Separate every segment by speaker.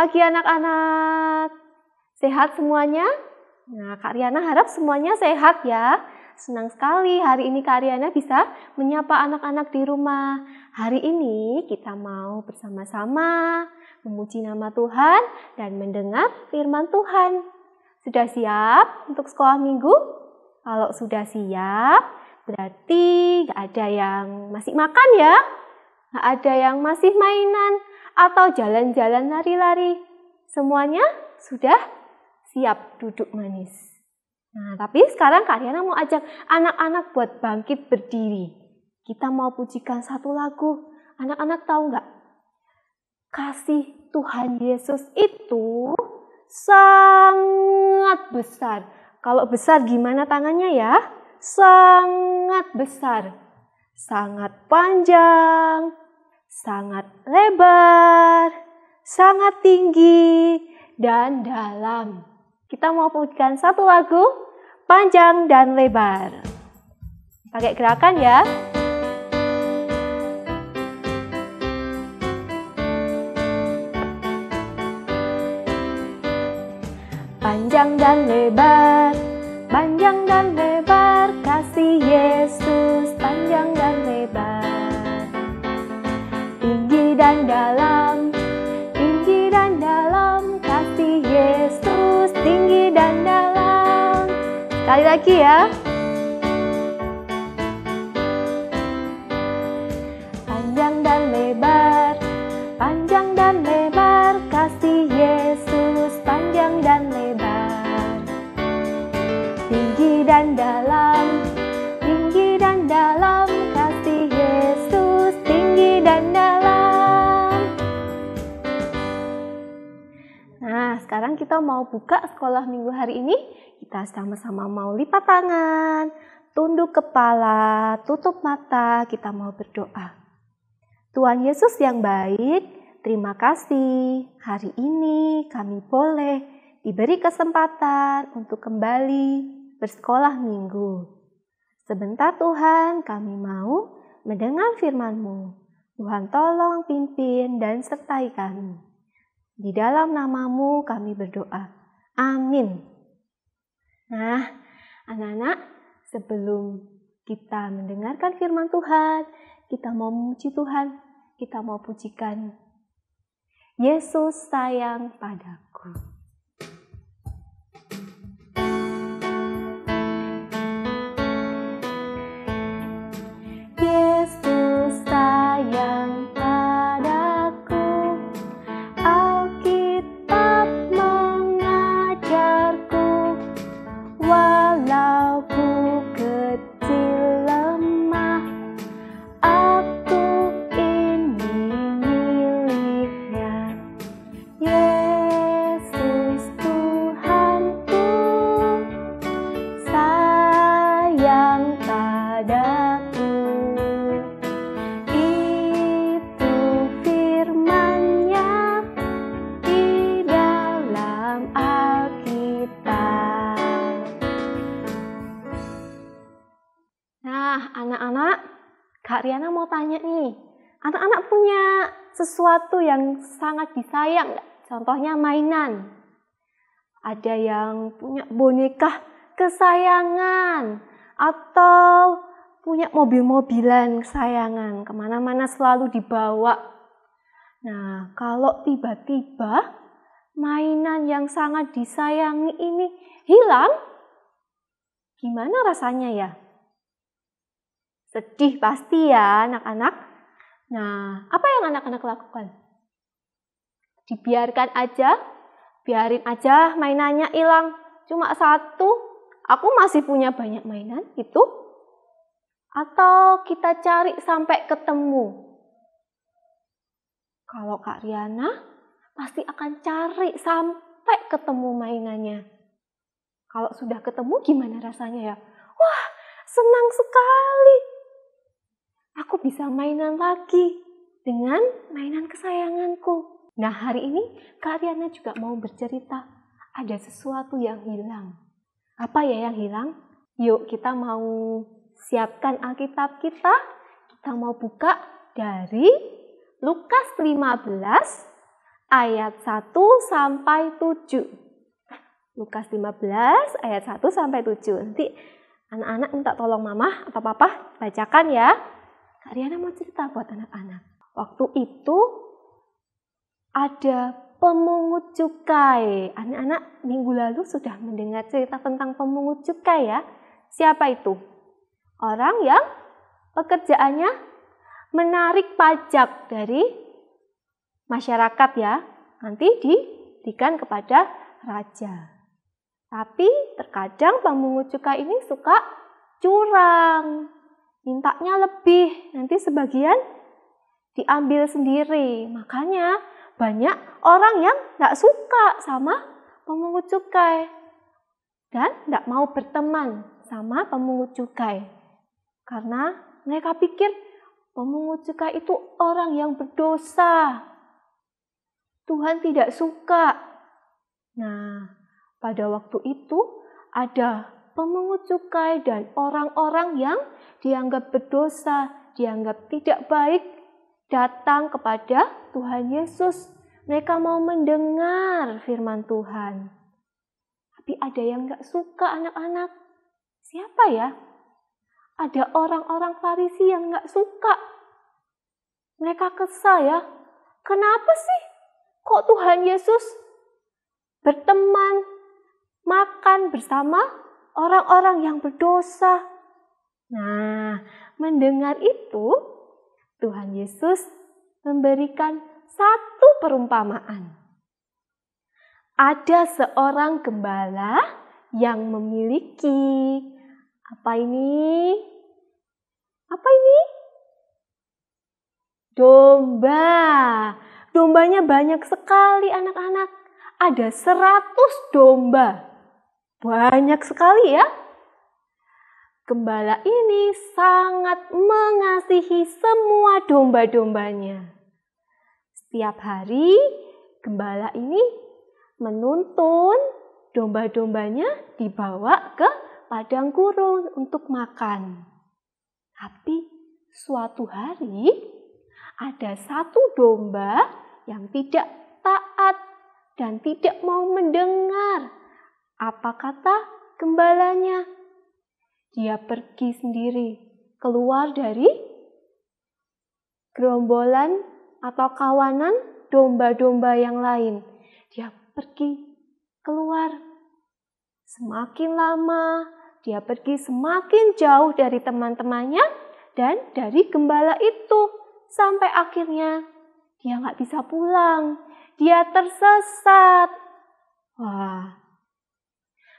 Speaker 1: pagi anak-anak. Sehat semuanya? Nah, Kak Riana harap semuanya sehat ya. Senang sekali hari ini Kak Riana bisa menyapa anak-anak di rumah. Hari ini kita mau bersama-sama memuji nama Tuhan dan mendengar firman Tuhan. Sudah siap untuk sekolah minggu? Kalau sudah siap, berarti gak ada yang masih makan ya? Gak ada yang masih mainan atau jalan-jalan lari-lari. Semuanya sudah siap duduk manis. Nah, tapi sekarang Kak Riana mau ajak anak-anak buat bangkit berdiri. Kita mau pujikan satu lagu. Anak-anak tahu nggak? Kasih Tuhan Yesus itu sangat besar. Kalau besar gimana tangannya ya? Sangat besar. Sangat panjang. Sangat lebar. Sangat tinggi dan dalam. Kita mau pujikan satu lagu, panjang dan lebar. Pakai gerakan ya. Panjang dan lebar, kasih Yesus panjang dan lebar. Tinggi dan dalam, kasih Yesus tinggi dan dalam. Sekali lagi ya. Panjang dan lebar, kasih Yesus panjang dan lebar. Tinggi dan dalam, kasih Yesus tinggi dan dalam. Nah, sekarang kita mau buka sekolah minggu hari ini. Kita sama-sama mau lipat tangan, tunduk kepala, tutup mata, kita mau berdoa. Tuhan Yesus yang baik, terima kasih hari ini kami boleh diberi kesempatan untuk kembali bersekolah minggu. Sebentar Tuhan, kami mau mendengar firman-Mu. Tuhan tolong pimpin dan sertai kami. Di dalam nama-Mu kami berdoa. Amin. Nah, anak-anak, sebelum kita mendengarkan firman Tuhan, kita mau memuji Tuhan, kita mau pujikan Yesus sayang padaku. Yesus sayang padaku, Alkitab mengajarku, walau ku kecil lemah, aku ini miliknya. Yesus Tuhanku sayang padaku. Itu firman-Nya di dalam Alkitab. Nah, anak-anak, Kak Riana mau tanya nih, anak-anak punya sesuatu yang sangat disayang nggak? Contohnya mainan. Ada yang punya boneka kesayangan atau punya mobil-mobilan kesayangan, kemana-mana selalu dibawa. Nah, kalau tiba-tiba mainan yang sangat disayangi ini hilang, gimana rasanya ya? Sedih pasti ya anak-anak. Nah, apa yang anak-anak lakukan? Dibiarin aja mainannya hilang. Cuma satu, aku masih punya banyak mainan gitu. Atau kita cari sampai ketemu. Kalau Kak Riana pasti akan cari sampai ketemu mainannya. Kalau sudah ketemu gimana rasanya ya? Wah, senang sekali. Aku bisa mainan lagi dengan mainan kesayanganku. Nah, hari ini Kak Riana juga mau bercerita. Ada sesuatu yang hilang. Apa ya yang hilang? Yuk kita mau siapkan Alkitab kita. Kita mau buka dari Lukas 15 ayat 1 sampai 7. Lukas 15 ayat 1 sampai 7. Nanti anak-anak minta tolong mama atau papa bacakan ya. Kak Riana mau cerita buat anak-anak. Waktu itu ada pemungut cukai. Anak-anak minggu lalu sudah mendengar cerita tentang pemungut cukai ya. Siapa itu? Orang yang pekerjaannya menarik pajak dari masyarakat ya. Nanti diberikan kepada raja. Tapi terkadang pemungut cukai ini suka curang. Mintanya lebih, nanti sebagian diambil sendiri. Makanya banyak orang yang gak suka sama pemungut cukai. Dan gak mau berteman sama pemungut cukai. Karena mereka pikir pemungut cukai itu orang yang berdosa. Tuhan tidak suka. Nah, pada waktu itu ada pemungut cukai dan orang-orang yang dianggap berdosa, dianggap tidak baik, datang kepada Tuhan Yesus. Mereka mau mendengar firman Tuhan. Tapi ada yang gak suka anak-anak. Siapa ya? Ada orang-orang Farisi yang gak suka. Mereka kesal ya. Kenapa sih kok Tuhan Yesus berteman, makan bersama orang-orang yang berdosa? Nah, mendengar itu, Tuhan Yesus memberikan satu perumpamaan. Ada seorang gembala yang memiliki apa ini? Apa ini? Domba. Dombanya banyak sekali anak-anak. Ada 100 domba. Banyak sekali ya. Gembala ini sangat mengasihi semua domba-dombanya. Setiap hari, gembala ini menuntun domba-dombanya dibawa ke padang gurun untuk makan. Tapi suatu hari, ada satu domba yang tidak taat dan tidak mau mendengar apa kata gembalanya. Dia pergi sendiri, keluar dari gerombolan atau kawanan domba-domba yang lain. Dia pergi keluar. Semakin lama, dia pergi semakin jauh dari teman-temannya dan dari gembala itu. Sampai akhirnya dia nggak bisa pulang. Dia tersesat. Wah.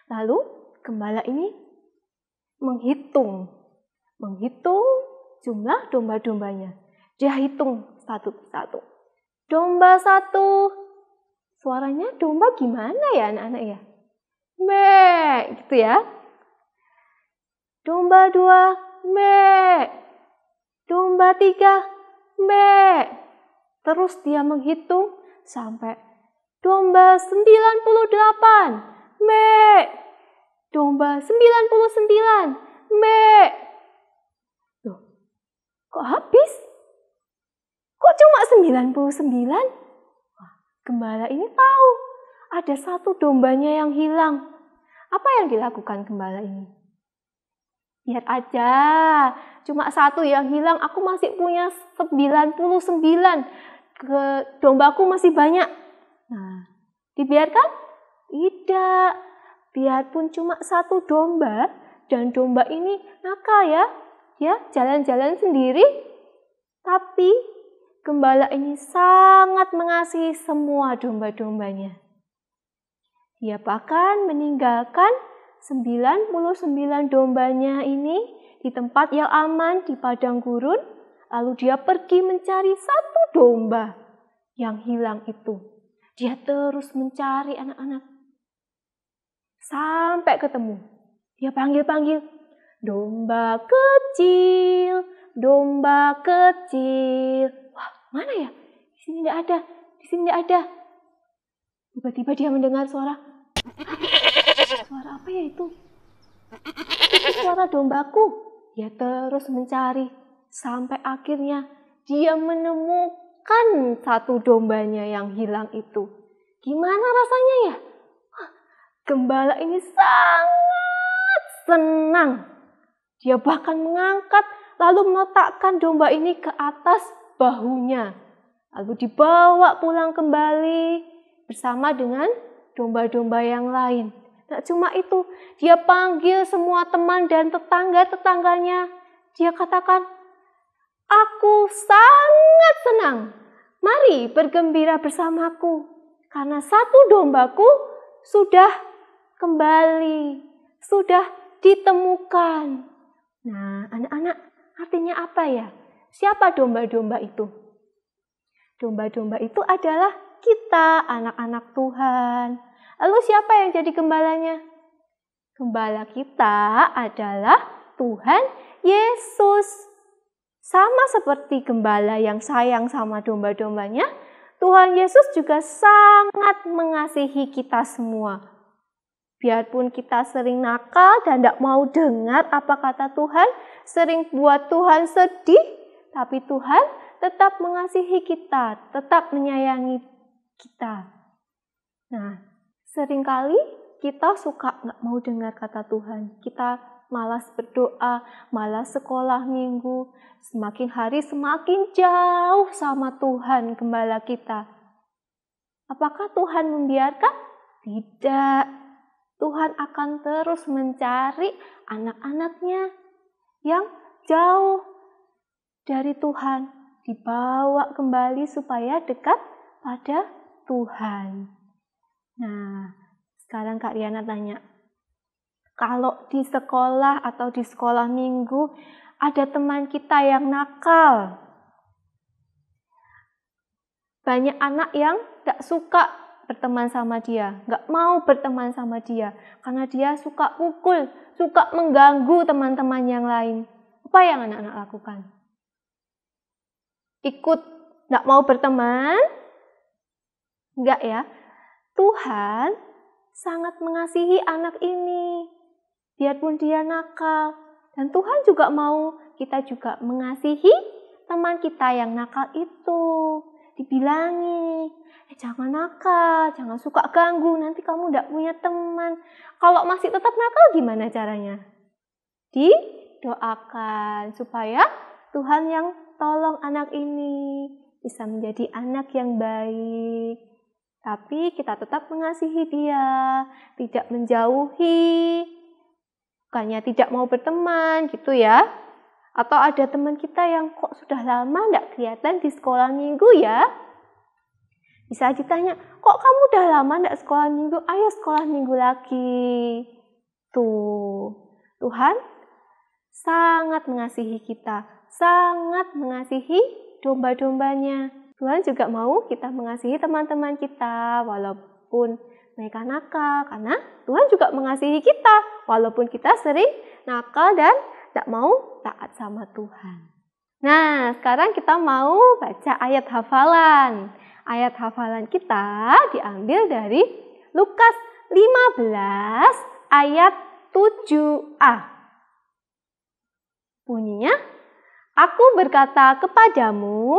Speaker 1: Lalu gembala ini menghitung jumlah domba-dombanya. Dia hitung satu persatu. Domba 1, suaranya domba gimana ya anak-anak ya? Me, gitu ya. Domba 2, me. Domba 3, me. Terus dia menghitung sampai domba 98, me. Domba 99, me. Loh, kok habis? Kok cuma 99? Wah, gembala ini tahu ada satu dombanya yang hilang. Apa yang dilakukan gembala ini? Lihat aja, cuma satu yang hilang, aku masih punya 99. Dombaku masih banyak. Nah, dibiarkan? Tidak. Biarpun cuma satu domba, dan domba ini nakal ya. Dia jalan-jalan sendiri. Tapi gembala ini sangat mengasihi semua domba-dombanya. Dia bahkan meninggalkan 99 dombanya ini di tempat yang aman di padang gurun. Lalu dia pergi mencari satu domba yang hilang itu. Dia terus mencari anak-anak. Sampai ketemu. Dia panggil-panggil. Domba kecil, domba kecil. Wah, mana ya? Di sini tidak ada, di sini tidak ada. Tiba-tiba dia mendengar suara. Suara apa ya itu? Itu suara dombaku. Dia terus mencari. Sampai akhirnya dia menemukan menemukan satu dombanya yang hilang itu. Gimana rasanya ya? Gembala ini sangat senang. Dia bahkan mengangkat lalu meletakkan domba ini ke atas bahunya. Lalu dibawa pulang kembali bersama dengan domba-domba yang lain. Tidak cuma itu, dia panggil semua teman dan tetangga-tetangganya. Dia katakan, "Aku sangat senang. Mari bergembira bersamaku, karena satu dombaku sudah kembali, sudah ditemukan." Nah, anak-anak, artinya apa ya? Siapa domba-domba itu? Domba-domba itu adalah kita, anak-anak Tuhan. Lalu siapa yang jadi gembalanya? Gembala kita adalah Tuhan Yesus. Sama seperti gembala yang sayang sama domba-dombanya, Tuhan Yesus juga sangat mengasihi kita semua. Biarpun kita sering nakal dan tidak mau dengar apa kata Tuhan, sering buat Tuhan sedih, tapi Tuhan tetap mengasihi kita, tetap menyayangi kita. Nah, seringkali kita suka nggak mau dengar kata Tuhan. Kita malas berdoa, malas sekolah minggu. Semakin hari semakin jauh sama Tuhan gembala kita. Apakah Tuhan membiarkan? Tidak. Tuhan akan terus mencari anak-anaknya yang jauh dari Tuhan, dibawa kembali supaya dekat pada Tuhan. Nah, sekarang Kak Riana tanya, kalau di sekolah atau di sekolah minggu ada teman kita yang nakal, banyak anak yang gak suka berteman sama dia, gak mau berteman sama dia, karena dia suka pukul, suka mengganggu teman-teman yang lain. Apa yang anak-anak lakukan? Ikut gak mau berteman? Enggak ya. Tuhan sangat mengasihi anak ini, biarpun dia nakal. Dan Tuhan juga mau kita juga mengasihi teman kita yang nakal itu. Dibilangi, jangan nakal, jangan suka ganggu, nanti kamu tidak punya teman. Kalau masih tetap nakal gimana caranya? Didoakan supaya Tuhan yang tolong anak ini bisa menjadi anak yang baik. Tapi kita tetap mengasihi dia, tidak menjauhi, bukannya tidak mau berteman gitu ya. Atau ada teman kita yang kok sudah lama tidak kelihatan di sekolah minggu ya. Bisa ditanya, kok kamu udah lama tidak sekolah minggu? Ayo sekolah minggu lagi. Tuh, Tuhan sangat mengasihi kita, sangat mengasihi domba-dombanya. Tuhan juga mau kita mengasihi teman-teman kita, walaupun mereka nakal, karena Tuhan juga mengasihi kita, walaupun kita sering nakal dan tidak mau taat sama Tuhan. Nah, sekarang kita mau baca ayat hafalan. Ayat hafalan kita diambil dari Lukas 15 ayat 7a. Bunyinya, "Aku berkata kepadamu,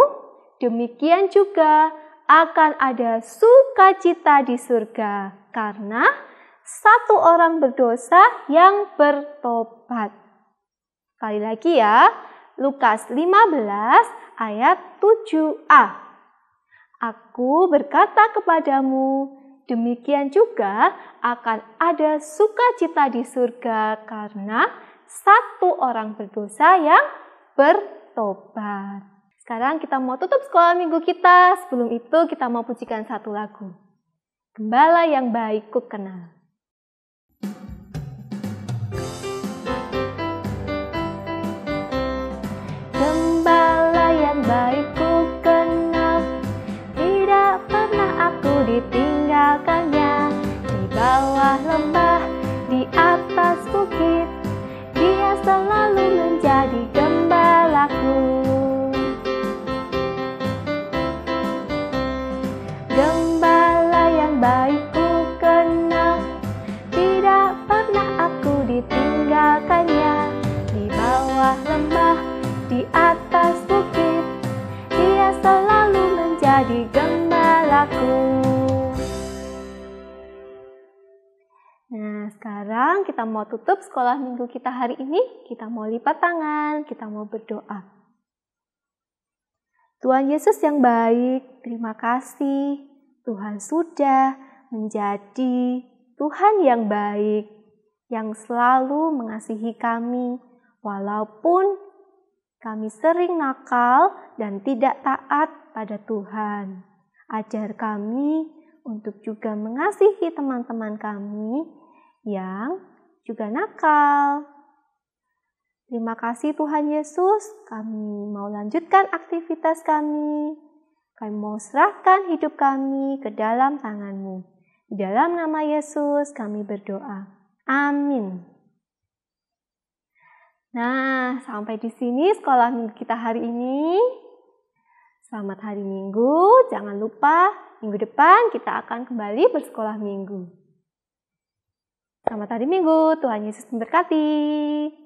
Speaker 1: demikian juga akan ada sukacita di surga karena satu orang berdosa yang bertobat." Sekali lagi ya, Lukas 15 ayat 7a. "Aku berkata kepadamu, demikian juga akan ada sukacita di surga karena satu orang berdosa yang bertobat." Sekarang kita mau tutup sekolah minggu kita. Sebelum itu kita mau pujikan satu lagu. Gembala yang baik ku kenal. Gembala yang baik ku kenal, tidak pernah aku ditinggalkannya. Di bawah lembah, di atas bukit, dia selalu menjadi gembalaku. Gembala yang baik ku kenal, sekarang kita mau tutup sekolah minggu kita hari ini. Kita mau lipat tangan, kita mau berdoa. Tuhan Yesus yang baik, terima kasih. Tuhan sudah menjadi Tuhan yang baik, yang selalu mengasihi kami, walaupun kami sering nakal dan tidak taat pada Tuhan. Ajar kami untuk juga mengasihi teman-teman kami yang juga nakal. Terima kasih Tuhan Yesus, kami mau lanjutkan aktivitas kami. Kami mau serahkan hidup kami ke dalam tangan-Mu. Di dalam nama Yesus kami berdoa. Amin. Nah, sampai di sini sekolah minggu kita hari ini. Selamat hari Minggu, jangan lupa minggu depan kita akan kembali bersekolah minggu. Selamat hari Minggu, Tuhan Yesus memberkati.